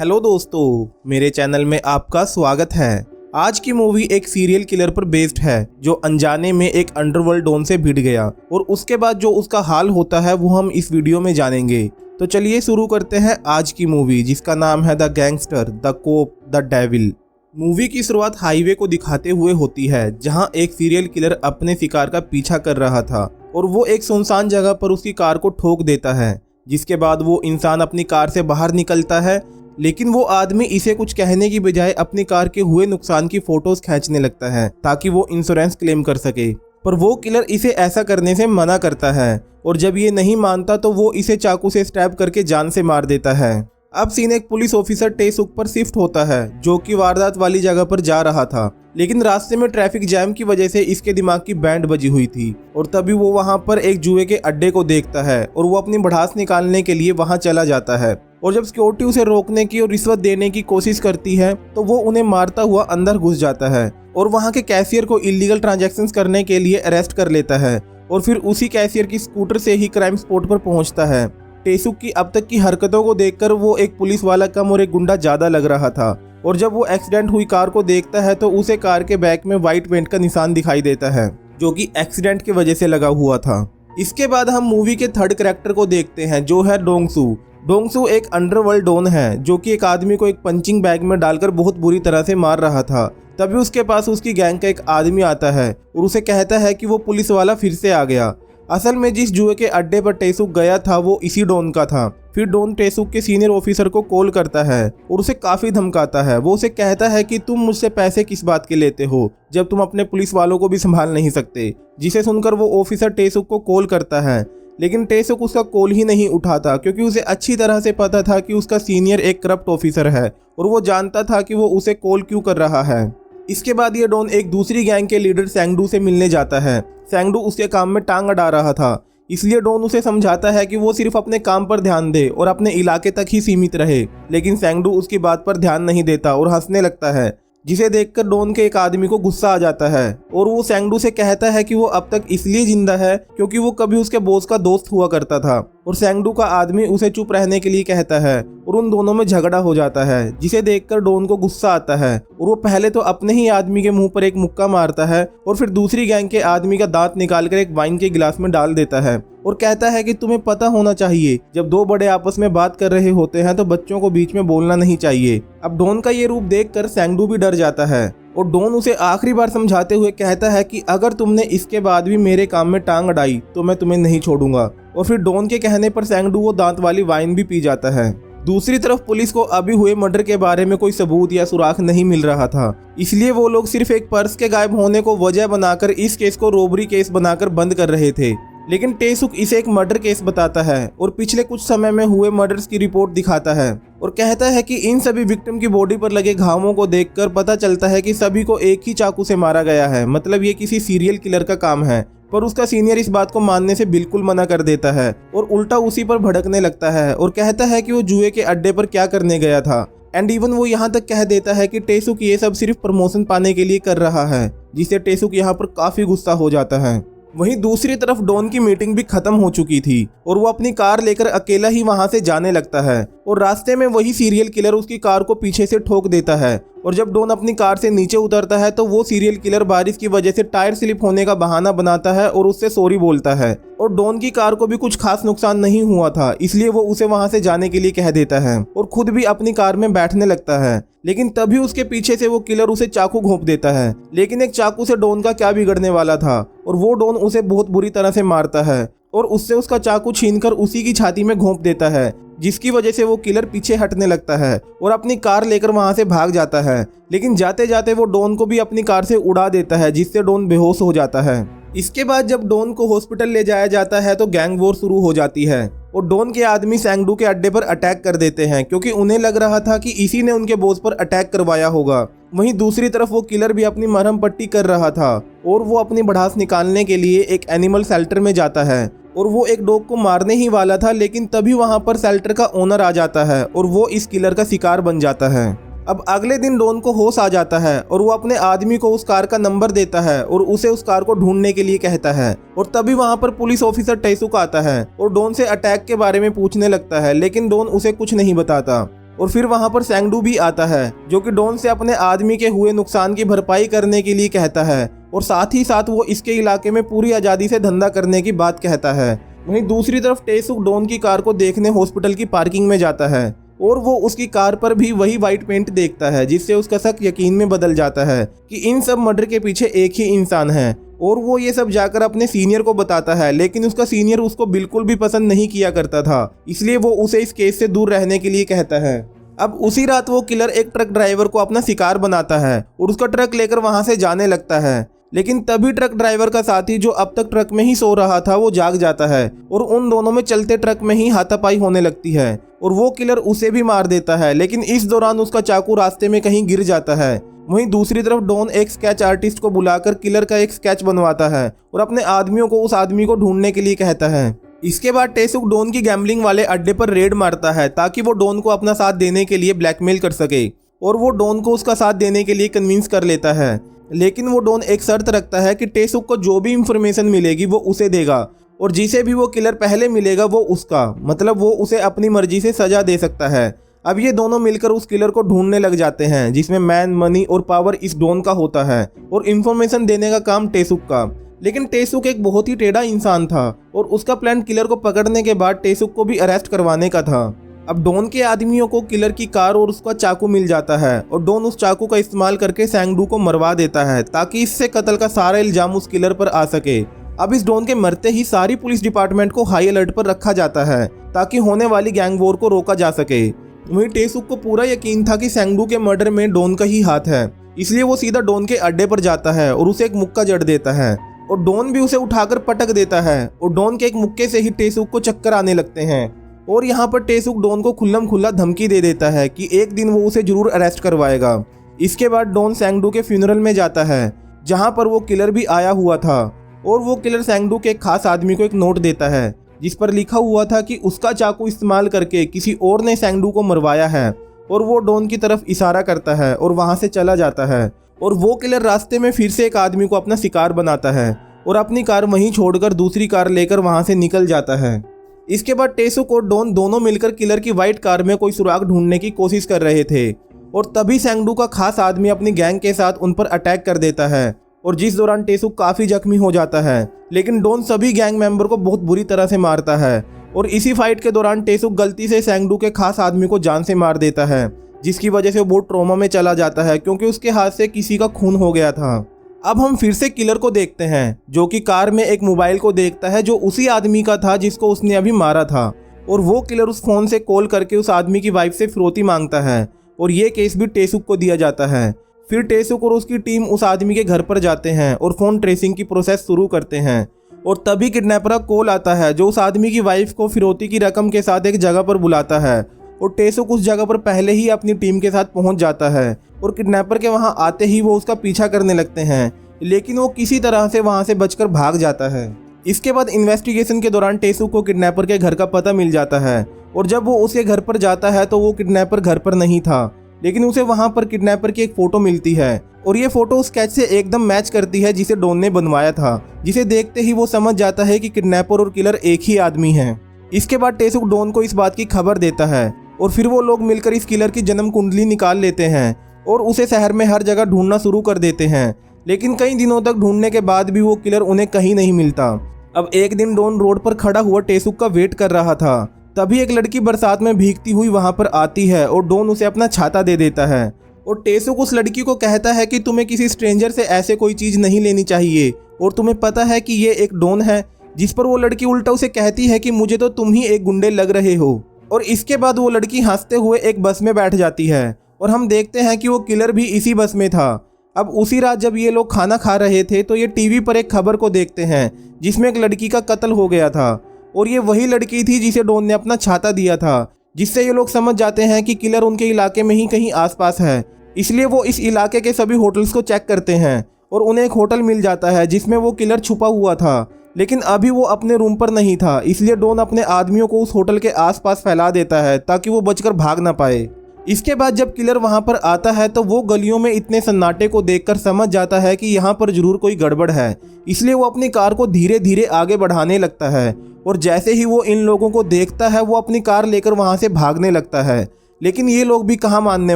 Hello दोस्तों, मेरे channel में आपका स्वागत है। आज की मूवी एक सीरियल किलर पर बेस्ड है जो अनजाने में एक अंडरवर्ल्ड डॉन से भिड़ गया और उसके बाद जो उसका हाल होता है वो हम इस वीडियो में जानेंगे। तो चलिए शुरू करते हैं आज की मूवी, जिसका नाम है the gangster, the cop, the devil. Movie की शुरुआत हाईवे को दिखाते हुए होती है जहां एक सीरियल किलर अपने शिकार का पीछा कर रहा था और वो एक सुनसान जगह पर उसकी कार को ठोक देता है, जिसके बाद वो इंसान अपनी कार से बाहर निकलता है। लेकिन वो आदमी इसे कुछ कहने की बजाय अपनी कार के हुए नुकसान की फोटोज खींचने लगता है ताकि वो इंश्योरेंस क्लेम कर सके। पर वो किलर इसे ऐसा करने से मना करता है और जब ये नहीं मानता तो वो इसे चाकू से स्टैब करके जान से मार देता है। अब सीन एक पुलिस ऑफिसर टेसुक पर शिफ्ट होता है जो कि वारदात वाली जगह पर जा रहा था, लेकिन रास्ते में ट्रैफिक जैम की वजह से इसके दिमाग की बैंड बजी हुई थी और तभी वो वहां पर एक जुए के अड्डे को देखता है और वो अपनी भड़ास निकालने के लिए वहां चला जाता है। और जब सिक्योरिटी उसे रोकने की और रिश्वत देने की कोशिश करती है तो वो उन्हें मारता हुआ अंदर घुस जाता है और वहां के कैशियर को इलीगल ट्रांजैक्शंस करने के लिए अरेस्ट कर लेता है और फिर उसी कैशियर की स्कूटर से ही क्राइम स्पॉट पर पहुंचता है। टेसुक की अब तक की हरकतों को देखकर वो एक पुलिस वाला कम और एक गुंडा ज्यादा लग रहा था और जब वो एक्सीडेंट हुई कार को देखता है तो उसे कार के बैक में व्हाइट पेंट का निशान दिखाई देता है जो कि एक्सीडेंट की वजह से लगा हुआ था। इसके बाद हम मूवी के थर्ड कैरेक्टर को देखते हैं जो है डोंगसू। डोंगसू एक अंडरवर्ल्ड डॉन है जो कि एक आदमी को एक पंचिंग बैग में डालकर बहुत बुरी तरह से मार रहा था। तभी उसके पास उसकी गैंग का एक आदमी आता है और उसे कहता है कि वो पुलिस वाला फिर से आ गया। असल में जिस जुए के अड्डे पर टेसुक गया था वो इसी डॉन का था। फिर डॉन टेसुक के सीनियर ऑफिसर को कॉल करता है और उसे काफी धमकाता है। वो उसे कहता है कि तुम मुझसे पैसे किस बात के लेते हो जब तुम अपने पुलिस वालों को भी संभाल नहीं सकते। जिसे सुनकर वो ऑफिसर टेसुक को कॉल करता है, लेकिन टेसुक उसका कॉल ही नहीं उठाता क्योंकि उसे अच्छी तरह से पता था कि उसका सीनियर एक करप्ट ऑफिसर है और वो जानता था कि वो उसे कॉल क्यों कर रहा है। इसके बाद ये डॉन एक दूसरी गैंग के लीडर सैंगडू से मिलने जाता है। सैंगडू उसके काम में टांग अड़ा रहा था, इसलिए डॉन उसे समझाता है कि वो सिर्फ अपने काम पर ध्यान दे और अपने इलाके तक ही सीमित रहे। लेकिन सैंगडू उसकी बात पर ध्यान नहीं देता और हंसने लगता है, जिसे देखकर डॉन के एक आदमी को गुस्सा आ जाता है और वो सैंगडू से कहता है कि वो अब तक इसलिए जिंदा है क्योंकि वो कभी उसके बॉस का दोस्त हुआ करता था। और सैंगडू का आदमी उसे चुप रहने के लिए कहता है और उन दोनों में झगड़ा हो जाता है, जिसे देखकर डॉन को गुस्सा आता है और वो पहले तो अपने ही आदमी के मुंह पर एक मुक्का मारता है और फिर दूसरी गैंग के आदमी का दांत निकालकर एक वाइन के गिलास में डाल देता है और कहता है कि तुम्हें पता होना चाहिए जब दो बड़े आपस में बात कर रहे होते हैं तो बच्चों को बीच में बोलना नहीं चाहिए। अब डॉन का ये रूप देखकर सैंगडू भी डर जाता है और डॉन उसे आखिरी बार समझाते हुए कहता है कि अगर तुमने इसके बाद भी मेरे काम में टांग अड़ाई तो मैं तुम्हें नहीं छोड़ूंगा। और फिर डॉन के कहने पर सैंगडू वो दांत वाली वाइन भी पी जाता है। दूसरी तरफ पुलिस को अभी हुए मर्डर के बारे में कोई सबूत या सुराग नहीं मिल रहा था, इसलिए वो लोग सिर्फ एक पर्स के गायब होने को वजह बनाकर इस केस को रोबरी केस बनाकर बंद कर रहे थे। लेकिन टेसुक इसे एक मर्डर केस बताता है और पिछले कुछ समय में हुए मर्डर्स की रिपोर्ट दिखाता है और कहता है कि इन सभी विक्टिम की बॉडी पर लगे घावों को देखकर पता चलता है कि सभी को एक ही चाकू से मारा गया है, मतलब ये किसी सीरियल किलर का काम है। पर उसका सीनियर इस बात को मानने से बिल्कुल मना कर देता है और उल्टा उसी पर भड़कने लगता है और कहता है कि वो जुए के अड्डे पर क्या करने गया था। एंड इवन वो यहाँ तक कह देता है कि टेसुक ये सब सिर्फ प्रमोशन पाने के लिए कर रहा है, जिससे टेसुक यहाँ पर काफी गुस्सा हो जाता है। वहीं दूसरी तरफ डॉन की मीटिंग भी खत्म हो चुकी थी और वो अपनी कार लेकर अकेला ही वहां से जाने लगता है और रास्ते में वही सीरियल किलर उसकी कार को पीछे से ठोक देता है। और जब डॉन अपनी कार से नीचे उतरता है तो वो सीरियल किलर बारिश की वजह से टायर स्लिप होने का बहाना बनाता है और उससे सॉरी बोलता है। और डॉन की कार को भी कुछ खास नुकसान नहीं हुआ था, इसलिए वो उसे वहां से जाने के लिए कह देता है और खुद भी अपनी कार में बैठने लगता है। लेकिन तभी उसके पीछे से वो किलर उसे चाकू घोंप देता है। लेकिन एक चाकू से डॉन का क्या बिगड़ने वाला था और वो डॉन उसे बहुत बुरी तरह से मारता है और उससे उसका चाकू छीनकर उसी की छाती में घोंप देता है, जिसकी वजह से वो किलर पीछे हटने लगता है और अपनी कार लेकर वहां से भाग जाता है। लेकिन जाते जाते वो डॉन को भी अपनी कार से उड़ा देता है, जिससे डॉन बेहोश हो जाता है। इसके बाद जब डॉन को हॉस्पिटल ले जाया जाता है तो गैंग वॉर शुरू हो जाती है और डॉन के आदमी सैंगडू के अड्डे पर अटैक कर देते हैं क्योंकि उन्हें लग रहा था कि इसी ने उनके बॉस पर अटैक करवाया होगा। वहीं दूसरी तरफ वो किलर भी अपनी मरहम पट्टी कर रहा था और वो अपनी भड़ास निकालने के लिए एक एनिमल शेल्टर में जाता है और वो एक डॉग को मारने ही वाला था, लेकिन तभी वहां पर शेल्टर का ओनर आ जाता है और वो इस किलर का शिकार बन जाता है। अब अगले दिन डॉन को होश आ जाता है और वो अपने आदमी को उस कार का नंबर देता है और उसे उस कार को ढूंढने के लिए कहता है। और तभी वहां पर पुलिस ऑफिसर टेसुक आता है और डॉन से अटैक के बारे में पूछने लगता है, लेकिन डॉन उसे कुछ नहीं बताता। और फिर वहां पर सेंगडू भी आता है, जो कि डॉन से अपने आदमी के हुए नुकसान की भरपाई करने के लिए कहता है और साथ ही साथ वो इसके इलाके में पूरी आज़ादी से धंधा करने की बात कहता है। वहीं दूसरी तरफ टेसुक डॉन की कार को देखने हॉस्पिटल की पार्किंग में जाता है और वो उसकी कार पर भी वही वाइट पेंट देखता है, जिससे उसका शक यकीन में बदल जाता है कि इन सब मर्डर के पीछे एक ही इंसान है। और वो ये सब जाकर अपने सीनियर को बताता है, लेकिन उसका सीनियर उसको बिल्कुल भी पसंद नहीं किया करता था, इसलिए वो उसे इस केस से दूर रहने के लिए कहता है। अब उसी रात वो किलर एक ट्रक ड्राइवर को अपना शिकार बनाता है और उसका ट्रक लेकर वहां से जाने लगता है। लेकिन तभी ट्रक ड्राइवर का साथी, जो अब तक ट्रक में ही सो रहा था, वो जाग जाता है और उन दोनों में चलते ट्रक में ही हाथापाई होने लगती है और वो किलर उसे भी मार देता है। लेकिन इस दौरान उसका चाकू रास्ते में कहीं गिर जाता है। वहीं दूसरी तरफ डॉन एक स्केच आर्टिस्ट को बुलाकर किलर का एक स्केच बनवाता है और अपने आदमियों को उस आदमी को ढूंढने के लिए कहता है। इसके बाद टेसुक डॉन की गैम्बलिंग वाले अड्डे पर रेड मारता है ताकि वो डॉन को अपना साथ देने के लिए ब्लैकमेल कर सके और वो डॉन को उसका साथ देने के लिए कन्विंस कर लेता है। लेकिन वो डॉन एक शर्त रखता है कि टेसुक को जो भी इंफॉर्मेशन मिलेगी वो उसे देगा और जिसे भी वो किलर पहले मिलेगा वो उसका, मतलब वो उसे अपनी मर्जी से सजा दे सकता है। अब ये दोनों मिलकर उस किलर को ढूंढने लग जाते हैं, जिसमें मैन, मनी और पावर इस डॉन का होता है और इन्फॉर्मेशन देने का काम टेसुक का। लेकिन टेसुक एक बहुत ही टेढ़ा इंसान था और उसका प्लान किलर को पकड़ने के बाद टेसुक को भी अरेस्ट करवाने का था। अब डॉन के आदमियों को किलर की कार और उसका चाकू मिल जाता है और डॉन उस चाकू का इस्तेमाल करके सेंगडू को मरवा देता है ताकि इससे कत्ल का सारा इल्जाम उस किलर पर आ सके। अब इस डॉन के मरते ही सारी पुलिस डिपार्टमेंट को हाई अलर्ट पर रखा जाता है ताकि होने वाली गैंग वॉर को रोका जा सके। वहीं टेसुक को पूरा यकीन था कि सेंगडू के मर्डर में डॉन का ही हाथ है, इसलिए वो सीधा डॉन के अड्डे पर जाता है और उसे एक मुक्का जड़ देता है और डॉन भी उसे उठाकर पटक देता है और डॉन के एक मुक्के से ही टेसुक को चक्कर आने लगते हैं। और यहाँ पर टेसुक डॉन को खुल्लम खुल्ला धमकी दे देता है कि एक दिन वो उसे जरूर अरेस्ट करवाएगा। इसके बाद डॉन सेंगडू के फ्यूनरल में जाता है, जहाँ पर वो किलर भी आया हुआ था और वो किलर सेंगडू के एक खास आदमी को एक नोट देता है जिस पर लिखा हुआ था कि उसका चाकू इस्तेमाल करके किसी और ने सेंगडू को मरवाया है। और वो डॉन की तरफ इशारा करता है और वहाँ से चला जाता है और वो किलर रास्ते में फिर से एक आदमी को अपना शिकार बनाता है और अपनी कार वहीं छोड़कर दूसरी कार लेकर वहाँ से निकल जाता है। इसके बाद टेसुक और डॉन दोनों मिलकर किलर की वाइट कार में कोई सुराग ढूंढने की कोशिश कर रहे थे और तभी सेंगडू का खास आदमी अपनी गैंग के साथ उन पर अटैक कर देता है और जिस दौरान टेसुक काफी जख्मी हो जाता है। लेकिन डॉन सभी गैंग मेंबर को बहुत बुरी तरह से मारता है और इसी फाइट के दौरान टेसुक गलती से सेंगडू के खास आदमी को जान से मार देता है, जिसकी वजह से वो बहुत ट्रॉमा में चला जाता है क्योंकि उसके हाथ से किसी का खून हो गया था। अब हम फिर से किलर को देखते हैं, जो कि कार में एक मोबाइल को देखता है जो उसी आदमी का था जिसको उसने अभी मारा था और वो किलर उस फोन से कॉल करके उस आदमी की वाइफ से फिरौती मांगता है और ये केस भी टेसुक को दिया जाता है। फिर टेसुक और उसकी टीम उस आदमी के घर पर जाते हैं और फोन ट्रेसिंग की प्रोसेस शुरू करते हैं और तभी किडनैपर का कॉल आता है जो उस आदमी की वाइफ को फिरौती की रकम के साथ एक जगह पर बुलाता है और टेसुक उस जगह पर पहले ही अपनी टीम के साथ पहुंच जाता है और किडनैपर के वहां आते ही वो उसका पीछा करने लगते हैं, लेकिन वो किसी तरह से वहां से बचकर भाग जाता है। इसके बाद इन्वेस्टिगेशन के दौरान टेसुक को किडनैपर के घर का पता मिल जाता है और जब वो उसके घर पर जाता है तो वो किडनैपर घर पर नहीं था, लेकिन उसे वहां पर किडनैपर की एक फोटो मिलती है और ये फोटो उस स्केच से एकदम मैच करती है जिसे डॉन ने बनवाया था, जिसे देखते ही वो समझ जाता है कि किडनैपर और किलर एक ही आदमी हैं। इसके बाद टेसुक डॉन को इस बात की खबर देता है और फिर वो लोग मिलकर इस किलर की जन्म कुंडली निकाल लेते हैं और उसे शहर में हर जगह ढूंढना शुरू कर देते हैं। लेकिन कई दिनों तक ढूंढने के बाद भी वो किलर उन्हें कहीं नहीं मिलता। अब एक दिन डॉन रोड पर खड़ा हुआ टेसुक का वेट कर रहा था, तभी एक लड़की बरसात में भीगती हुई वहां पर आती है और डॉन उसे अपना छाता दे देता है और टेसुक उस लड़की को कहता है कि तुम्हें किसी स्ट्रेंजर से ऐसे कोई चीज नहीं लेनी चाहिए और तुम्हें पता है कि ये एक डॉन है, जिस पर वो लड़की उल्टा उसे कहती है कि मुझे तो तुम ही एक गुंडे लग रहे हो। और इसके बाद वो लड़की हंसते हुए एक बस में बैठ जाती है और हम देखते हैं कि वो किलर भी इसी बस में था। अब उसी रात जब ये लोग खाना खा रहे थे तो ये टीवी पर एक खबर को देखते हैं जिसमें एक लड़की का कत्ल हो गया था और ये वही लड़की थी जिसे डॉन ने अपना छाता दिया था, जिससे ये लोग समझ जाते हैं कि किलर उनके इलाके में ही कहीं आसपास है। इसलिए वो इस इलाके के सभी होटल्स को चेक करते हैं और उन्हें एक होटल मिल जाता है जिसमें वो किलर छुपा हुआ था, लेकिन अभी वो अपने रूम पर नहीं था। इसलिए डॉन अपने आदमियों को उस होटल के आसपास फैला देता है ताकि वो बचकर भाग ना पाए। इसके बाद जब किलर वहां पर आता है तो वो गलियों में इतने सन्नाटे को देखकर समझ जाता है कि यहाँ पर जरूर कोई गड़बड़ है, इसलिए वो अपनी कार को धीरे धीरे आगे बढ़ाने लगता है और जैसे ही वो इन लोगों को देखता है वो अपनी कार लेकर वहां से भागने लगता है। लेकिन ये लोग भी कहाँ मानने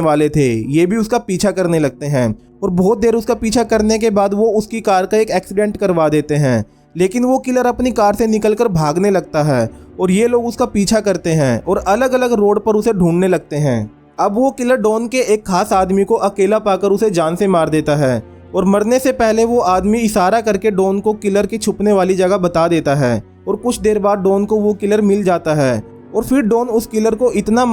वाले थे, ये भी उसका पीछा करने लगते हैं और बहुत देर उसका पीछा करने के बाद वो उसकी कार का एक एक्सीडेंट करवा देते हैं। लेकिन वो किलर अपनी कार से निकलकर भागने लगता है और ये लोग उसका पीछा करते हैं और अलग अलग रोड पर उसे ढूंढने लगते हैं। अब वो किलर डॉन के एक खास आदमी को अकेला पाकर उसे जान से मार देता है और मरने से पहले वो आदमी इशारा करके डॉन को किलर की छुपने वाली जगह बता देता है और कुछ देर बाद डॉन को वो किलर मिल जाता है और फिर डॉन उस किलर को इतना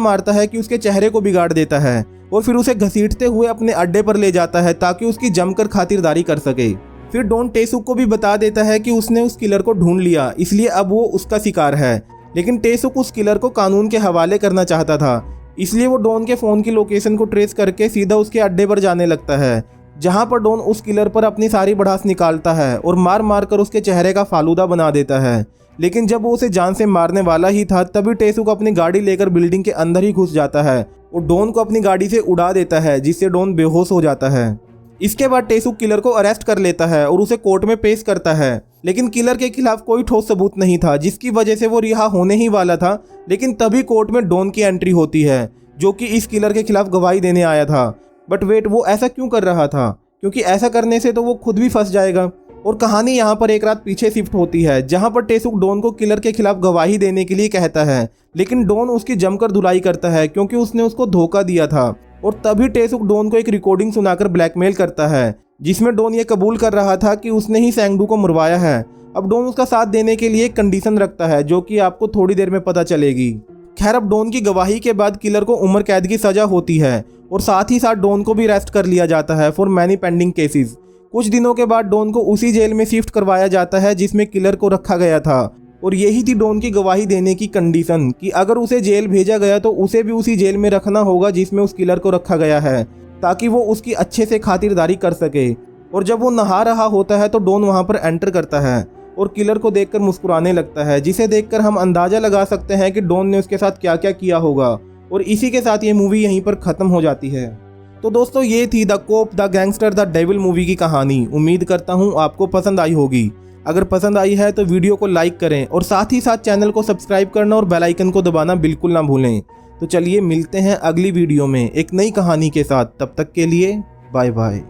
मारता है कि उसके चेहरे को बिगाड़ देता है और फिर उसे घसीटते हुए अपने अड्डे पर ले जाता है ताकि उसकी जमकर खातिरदारी कर सके। फिर डॉन टेसुक को भी बता देता है कि उसने उस किलर को ढूंढ लिया, इसलिए अब वो उसका शिकार है। लेकिन टेसुक उस किलर को कानून के हवाले करना चाहता था, इसलिए वो डॉन के फ़ोन की लोकेशन को ट्रेस करके सीधा उसके अड्डे पर जाने लगता है, जहां पर डॉन उस किलर पर अपनी सारी भड़ास निकालता है और मार मार कर उसके चेहरे का फालूदा बना देता है। लेकिन जब वो उसे जान से मारने वाला ही था तभी टेसुक अपनी गाड़ी लेकर बिल्डिंग के अंदर ही घुस जाता है और डॉन को अपनी गाड़ी से उड़ा देता है, जिससे डॉन बेहोश हो जाता है। इसके बाद टेसुक किलर को अरेस्ट कर लेता है और उसे कोर्ट में पेश करता है। लेकिन किलर के खिलाफ कोई ठोस सबूत नहीं था, जिसकी वजह से वो रिहा होने ही वाला था। लेकिन तभी कोर्ट में डॉन की एंट्री होती है, जो कि इस किलर के खिलाफ गवाही देने आया था। बट वेट, वो ऐसा क्यों कर रहा था? क्योंकि ऐसा करने से तो वो खुद भी फंस जाएगा। और कहानी यहाँ पर एक रात पीछे शिफ्ट होती है, जहाँ पर टेसुक डॉन को किलर के खिलाफ गवाही देने के लिए कहता है। लेकिन डॉन उसकी जमकर धुलाई करता है क्योंकि उसने उसको धोखा दिया था। और तभी टेसुक डॉन को एक रिकॉर्डिंग सुनाकर ब्लैकमेल करता है, जिसमें डॉन ये कबूल कर रहा था कि उसने ही सेंगडू को मरवाया है। अब डॉन उसका साथ देने के लिए एक कंडीशन रखता है, जो कि आपको थोड़ी देर में पता चलेगी। खैर, अब डॉन की गवाही के बाद किलर को उम्र कैद की सजा होती है और साथ ही साथ डॉन को भी अरेस्ट कर लिया जाता है फॉर मैनी पेंडिंग केसेस। कुछ दिनों के बाद डॉन को उसी जेल में शिफ्ट करवाया जाता है जिसमें किलर को रखा गया था। और यही थी डॉन की गवाही देने की कंडीशन कि अगर उसे जेल भेजा गया तो उसे भी उसी जेल में रखना होगा जिसमें उस किलर को रखा गया है, ताकि वो उसकी अच्छे से खातिरदारी कर सके। और जब वो नहा रहा होता है तो डॉन वहाँ पर एंटर करता है और किलर को देखकर मुस्कुराने लगता है, जिसे देखकर हम अंदाज़ा लगा सकते हैं कि डॉन ने उसके साथ क्या क्या किया होगा। और इसी के साथ ये मूवी यहीं पर ख़त्म हो जाती है। तो दोस्तों, ये थी the cop the gangster the devil movie की कहानी। उम्मीद करता हूँ आपको पसंद आई होगी। अगर पसंद आई है तो वीडियो को लाइक करें और साथ ही साथ चैनल को सब्सक्राइब करना और बेल आइकन को दबाना बिल्कुल ना भूलें। तो चलिए मिलते हैं अगली वीडियो में एक नई कहानी के साथ। तब तक के लिए बाय बाय।